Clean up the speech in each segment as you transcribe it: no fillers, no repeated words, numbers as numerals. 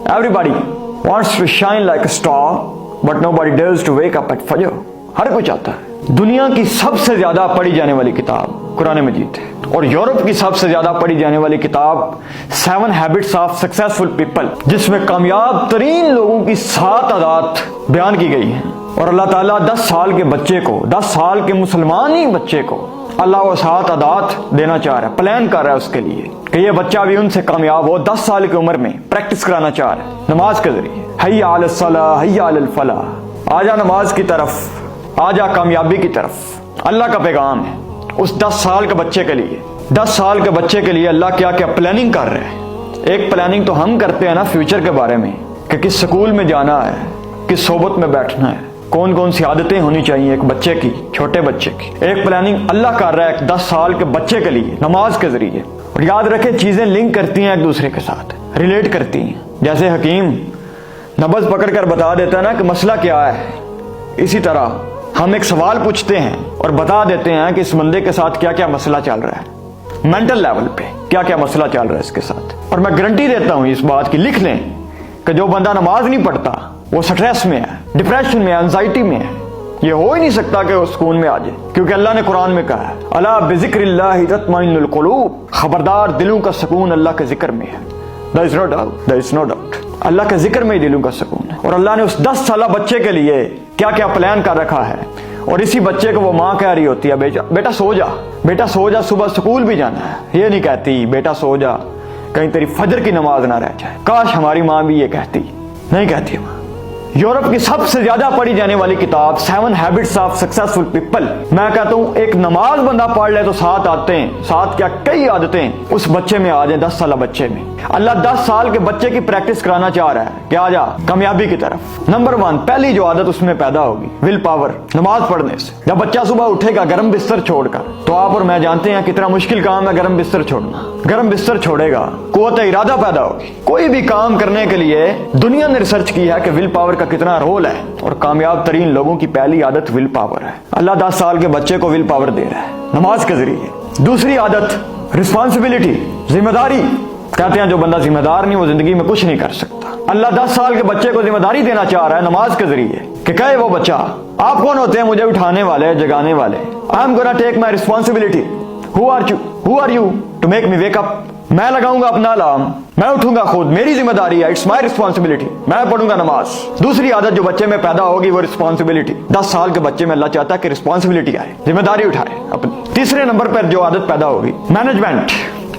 Everybody wants to shine like a star, but nobody dares to wake up at Fajr. हर कोई चाहता है। दुनिया की सबसे ज्यादा पढ़ी जाने वाली किताब कुरान मजीद है, और यूरोप की सबसे ज्यादा पढ़ी जाने वाली किताब 7 हैबिट्स ऑफ सक्सेसफुल पीपल, जिसमें कामयाब तरीन लोगों की 7 आदत बयान की गई हैं। और अल्लाह ताला 10 साल के बच्चे को, 10 साल के मुसलमान ही बच्चे को अल्लाह वो 7 आदत देना चाह रहा है, प्लान कर रहा है उसके लिए कि ये बच्चा भी उनसे कामयाब हो। 10 साल की उम्र में प्रैक्टिस कराना चाह रहा है नमाज के जरिए। हय्या अलस सलाह हय्या अलल फलाह, आजा नमाज की तरफ, आजा कामयाबी की तरफ। अल्लाह का पैगाम है उस 10 साल के बच्चे के लिए। 10 साल के बच्चे के लिए अल्लाह क्या क्या प्लानिंग कर रहे हैं। एक प्लानिंग तो हम करते हैं ना फ्यूचर के बारे में, कि किस स्कूल में जाना है, किस सोबत में बैठना है, कौन कौन सी आदतें होनी चाहिए एक बच्चे की, छोटे बच्चे की। एक प्लानिंग अल्लाह कर रहा है 10 साल के बच्चे के लिए नमाज के जरिए। और याद रखें, चीजें लिंक करती हैं एक दूसरे के साथ, रिलेट करती हैं। जैसे हकीम नब्ज पकड़ कर बता देता है ना कि मसला क्या है, इसी तरह हम एक सवाल पूछते हैं और बता देते हैं कि इस बंदे के साथ क्या क्या मसला चल रहा है, मेंटल लेवल पे क्या क्या मसला चल रहा है इसके साथ। और मैं गारंटी देता हूं इस बात की, लिख लें कि जो बंदा नमाज नहीं पढ़ता वो स्ट्रेस में है, डिप्रेशन में है, एंजाइटी में है। ये हो ही नहीं सकता कि वो सुकून में आ जाए, क्योंकि अल्लाह ने कुरान में कहा है अला बिज़िक्रिल्लाहि तत्मइन्नुल क़ुलूब, खबरदार दिलों का सुकून अल्लाह के जिक्र में है। There is no doubt, अल्लाह के जिक्र में ही दिलों का सुकून है। और अल्लाह ने उस 10 साल बच्चे के लिए क्या क्या प्लान कर रखा है। और इसी बच्चे को वो माँ कह रही होती है बेटा सो जा, बेटा सो जा, सुबह स्कूल भी जाना है। ये नहीं कहती बेटा सो जा, कहीं तेरी फजर की नमाज ना रह जाए। काश हमारी माँ भी ये कहती, नहीं कहती माँ। यूरोप की सबसे ज्यादा पढ़ी जाने वाली किताब 7 हैबिट्स ऑफ सक्सेसफुल पीपल, मैं कहता हूं एक नमाज बंदा पढ़ ले तो 7 आदतें, 7 क्या कई आदतें उस बच्चे में आ जाए, 10 साल बच्चे में। अल्लाह 10 साल के बच्चे की प्रैक्टिस कराना चाह रहा है कि आ जा कामयाबी की तरफ। नंबर 1, पहली जो आदत उसमें पैदा होगी, विल पावर, नमाज पढ़ने से। जब बच्चा सुबह उठेगा गर्म बिस्तर छोड़कर, तो आप और मैं जानते हैं कितना मुश्किल काम है गर्म बिस्तर छोड़ना। गर्म बिस्तर छोड़ेगा, कुव्वत इरादा पैदा होगी। कोई भी काम करने के लिए दुनिया ने रिसर्च की है कि विल पावर का कितना रोल है, और कामयाब तरीन लोगों की पहली आदत विल पावर है। अल्लाह 10 साल के बच्चे को विल पावर दे रहा है नमाज के जरिए। दूसरी आदत रिस्पॉन्सिबिलिटी, जिम्मेदारी। कहते हैं जो बंदा जिम्मेदार नहीं वो जिंदगी में कुछ नहीं कर सकता। अल्लाह 10 साल के बच्चे को जिम्मेदारी देना चाह रहा है नमाज के जरिए, कि कहे वो बच्चा आप कौन होते हैं मुझे उठाने वाले, जगाने वाले। I am gonna take my responsibility. Who are you to make me wake up. मैं लगाऊंगा अपना अलार्म, मैं उठूंगा खुद, मेरी जिम्मेदारी है, इट्स माई रिस्पॉन्सिबिलिटी, मैं पढ़ूंगा नमाज। दूसरी आदत जो बच्चे में पैदा होगी वो रिस्पॉन्सिबिलिटी। 10 साल के बच्चे में अल्लाह चाहता है कि रिस्पॉन्सिबिलिटी आए, जिम्मेदारी उठाए अपनी। तीसरे नंबर पर जो आदत पैदा होगी मैनेजमेंट।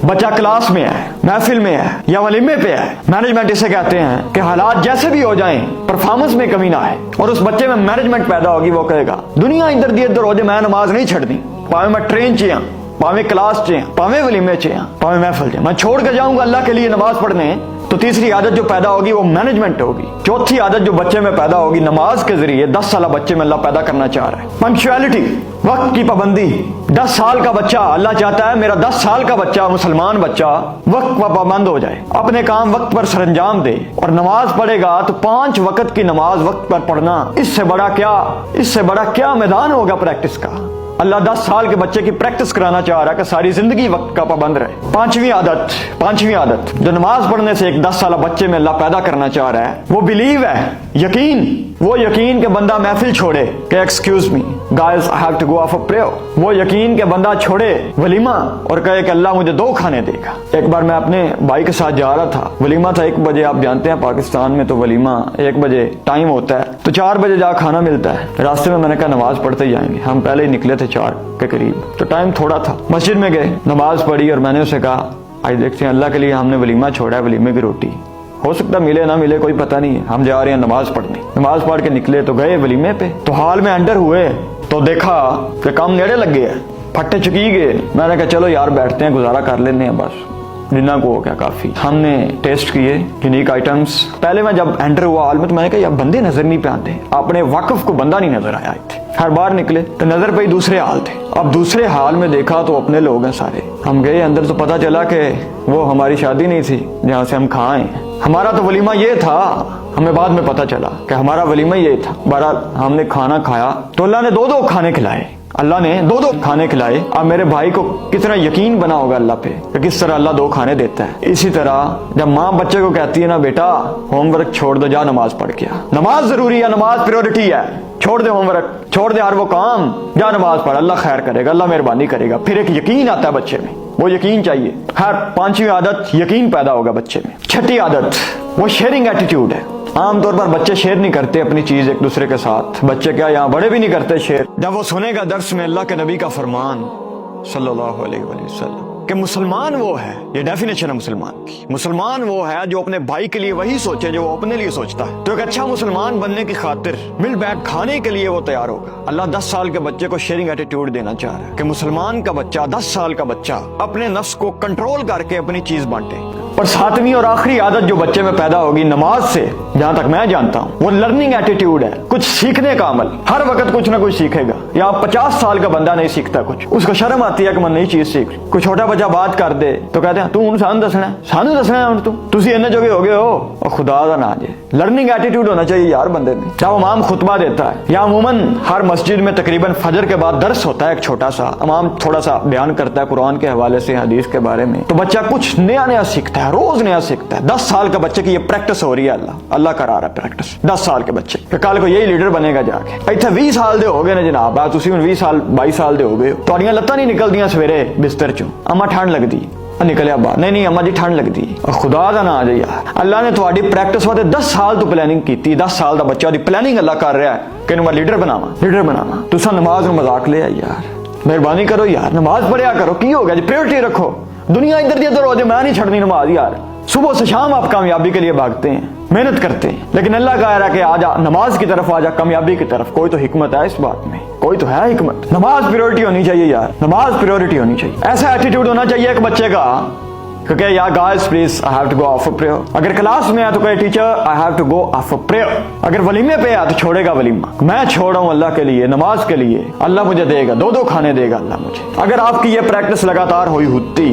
बच्चा क्लास में है, महफिल में है या वलीमे पे है, मैनेजमेंट इसे कहते हैं कि हालात जैसे भी हो जाएं परफॉर्मेंस में कमी ना आए। और उस बच्चे में मैनेजमेंट पैदा होगी, वो कहेगा दुनिया इधर दी इधर हो जाए मैं नमाज नहीं छड़नी, भावे मैं ट्रेन च हां, भावे क्लास च हां, भावे वलीमे च हां, भावे महफिल च, मैं छोड़ के जाऊंगा अल्लाह के लिए नमाज पढ़ने। तो तीसरी आदत जो पैदा होगी वो मैनेजमेंट होगी। चौथी आदत जो बच्चे में पैदा होगी नमाज के जरिए, 10 साल बच्चे में अल्लाह पैदा करना चाह रहा है पंक्चुअलिटी, वक्त की पाबंदी। 10 साल का बच्चा, अल्लाह चाहता है मेरा 10 साल का बच्चा, मुसलमान बच्चा वक्त पर पाबंद हो जाए, अपने काम वक्त पर सरंजाम दे। और नमाज पढ़ेगा तो 5 वक्त की नमाज वक्त पर पढ़ना, इससे बड़ा क्या मैदान होगा प्रैक्टिस का। अल्लाह 10 साल के बच्चे की प्रैक्टिस कराना चाह रहा है कि सारी जिंदगी वक्त का पाबंद रहे। पांचवी आदत जो नमाज पढ़ने से एक 10 साल बच्चे में अल्लाह पैदा करना चाह रहा है वो बिलीव है, यकीन। वो यकीन के बंदा महफिल छोड़े कि excuse me guys I have to go of a prayer. वो यकीन के बंदा छोड़े वलीमा और कहे कि अल्लाह मुझे 2 खाने देगा। एक बार मैं अपने भाई के साथ जा रहा था, वलीमा था 1 बजे। आप जानते हैं पाकिस्तान में तो वलीमा 1 बजे टाइम होता है, तो 4 बजे जा खाना मिलता है। रास्ते में मैंने कहा नमाज पढ़ते ही जाएंगे, हम पहले ही निकले थे 4 के करीब, तो टाइम थोड़ा था। मस्जिद में गए, नमाज पढ़ी और मैंने उसे कहा आज देखते हैं अल्लाह के लिए हमने वलीमा छोड़ा है, वलीमे की रोटी हो सकता मिले ना मिले कोई पता नहीं है, हम जा रहे हैं नमाज पढ़ने। नमाज पढ़ के निकले तो गए वलीमे पे, तो हाल में अंडर हुए तो देखा कि काम नेड़े लग गए, फट्टे चुकी गए। मैंने कहा चलो यार बैठते हैं, गुजारा कर लेते हैं, बस डिनर को हो गया काफी। हमने टेस्ट किए यूनिक आइटम्स। पहले मैं जब एंटर हुआ हाल में तो मैंने कहा यार बंदे नजर नहीं पे आते, अपने वाकफ को बंदा नहीं नजर आया थे। हर बार निकले तो नजर पे ही दूसरे हाल थे। अब दूसरे हाल में देखा तो अपने लोग हैं सारे। हम गए अंदर तो पता चला कि वो हमारी शादी नहीं थी जहाँ से हम खाए, हमारा तो वलीमा ये था। हमें बाद में पता चला कि हमारा वलीमा ये था। बहरहाल हमने खाना खाया तो अल्लाह ने 2-2 खाने खिलाए। اللہ نے دو دو کھانے کھلائے. اب میرے بھائی کو کتنا یقین بنا ہوگا اللہ پہ کہ کس طرح اللہ دو کھانے دیتا ہے. اسی طرح جب ماں بچے کو کہتی ہے نا بیٹا ہوم ورک چھوڑ دو, جا نماز پڑھ کے آ. نماز ضروری ہے, نماز پریورٹی ہے, چھوڑ دے ہوم ورک, چھوڑ دے ہر وہ کام, جا نماز پڑھ, اللہ خیر کرے گا, اللہ مہربانی کرے گا. پھر ایک یقین آتا ہے بچے میں, وہ یقین چاہیے. ہر پانچویں عادت یقین پیدا ہوگا بچے میں. چھٹی عادت وہ شیئرنگ ایٹیٹیوڈ ہے. عام طور پر بچے شیئر نہیں کرتے اپنی چیز ایک دوسرے کے ساتھ. بچے کیا یہاں بڑے بھی نہیں کرتے شیئر. جب وہ سنے گا درس میں اللہ کے نبی کا فرمان صلی اللہ علیہ وآلہ وسلم کہ مسلمان وہ ہے, یہ ڈیفینیشن ہے مسلمان کی, مسلمان وہ ہے جو اپنے بھائی کے لیے وہی سوچے جو وہ اپنے لیے سوچتا ہے. تو ایک اچھا مسلمان بننے کی خاطر مل بیٹھ کھانے کے لیے وہ تیار ہوگا. اللہ 10 سال کے بچے کو شیئرنگ ایٹیٹیوڈ دینا چاہ رہا ہے کہ مسلمان کا بچہ, 10 سال کا بچہ اپنے نفس کو کنٹرول کر کے اپنی چیز بانٹے. اور 7ویں اور آخری عادت جو بچے میں پیدا ہوگی نماز سے, جہاں تک میں جانتا ہوں, وہ لرننگ ایٹیٹیوڈ ہے, کچھ سیکھنے کا عمل. ہر وقت کچھ نہ کچھ سیکھے گا. یا 50 سال کا بندہ نہیں سیکھتا کچھ, اس کو شرم آتی ہے کہ میں نئی چیز سیکھ. کوئی چھوٹا بچہ بات کر دے تو کہتے ہیں تو ہن سانو دسنا ہے, سانو دسنا ہے, تسی اننے جوگے ہو گئے ہو. اور خدا دا نام جے لرننگ ایٹیٹیوڈ ہونا چاہیے یار بندے میں. جب امام خطبہ دیتا ہے یا عموماً ہر مسجد میں تقریباً فجر کے بعد درس ہوتا ہے, ایک چھوٹا سا امام تھوڑا سا بیان کرتا ہے قرآن کے حوالے سے, حدیث کے بارے میں, تو بچہ کچھ نیا نیا سیکھتا ہے, روز نیا سیکھتا ہے. 10 سال کا بچے کی یہ پریکٹس ہو رہی ہے, اللہ کرا رہا ہے پریکٹس 10 سال کے بچے کہ کل کو یہی لیڈر بنے گا. جا کے ایتھے 20 سال دے ہو گئے نے جناب, تسی ہن 20 سال 22 سال دے ہو گئے, تہاڈیاں لتاں نہیں نکلدیاں سویرے بستر چوں, اما ٹھنڈ لگدی نکلیا باہر, نہیں اما جی ٹھنڈ لگتی. اور خدا دا نام جی اللہ نے تہاڈی پریکٹس واسطے 10 سال تو پلاننگ کیتی. 10 سال دا بچہ دی پلاننگ اللہ کر رہا ہے کہ میں لیڈر بناواں. تساں نماز نو مذاق لے آئی یار, مہربانی کرو یار, نماز پڑھیا کرو. کی ہو گیا جی, پریورٹی رکھو. دنیا ادھر دی ادھر ہو جائے, میں نہیں چھڑنی نماز یار. صبح سے شام آپ کامیابی کے لیے بھاگتے ہیں, محنت کرتے ہیں, لیکن اللہ کہہ رہا ہے کہ آجا نماز کی طرف, آجا کامیابی کی طرف. کوئی تو حکمت ہے اس بات میں, کوئی تو ہے حکمت. نماز پریورٹی ہونی چاہیے یار, نماز پریورٹی ہونی چاہیے. ایسا ایٹیٹیوڈ ہونا چاہیے ایک بچے کا کہ یار guys please I have to go of a prayer. اگر کلاس میں ہے تو کہے teacher I have to go of a prayer. اگر ولیمے پہ ہے تو چھوڑے گا ولیمہ, میں چھوڑا ہوں اللہ کے لیے, نماز کے لیے. اللہ مجھے دے گا, 2 کھانے دے گا اللہ مجھے. اگر آپ کی یہ پریکٹس لگاتار ہوتی,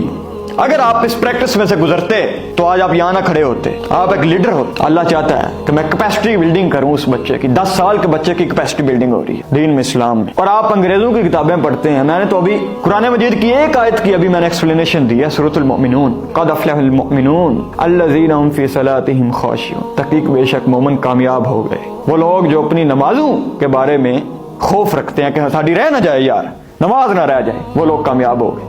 اگر آپ اس پریکٹس میں سے گزرتے تو آج آپ یہاں نہ کھڑے ہوتے, آپ ایک لیڈر ہوتے. اللہ چاہتا ہے کہ میں کیپیسٹی بلڈنگ کروں اس بچے کی. 10 سال کے بچے کی کیپیسٹی بلڈنگ ہو رہی ہے دین میں, اسلام میں. اور آپ انگریزوں کی کتابیں پڑھتے ہیں. میں نے تو ابھی قرآن مجید کی ایک آیت کی ابھی میں نے ایکسپلینیشن دی ہے, سورۃ المؤمنون, قد افلح المؤمنون الذین هم فی صلاتهم خاشعون. تحقیق بے شک مومن کامیاب ہو گئے, وہ لوگ جو اپنی نمازوں کے بارے میں خوف رکھتے ہیں کہ ساڈی رہ نہ جائے یار, نماز نہ رہ جائے, وہ لوگ کامیاب ہو گئے.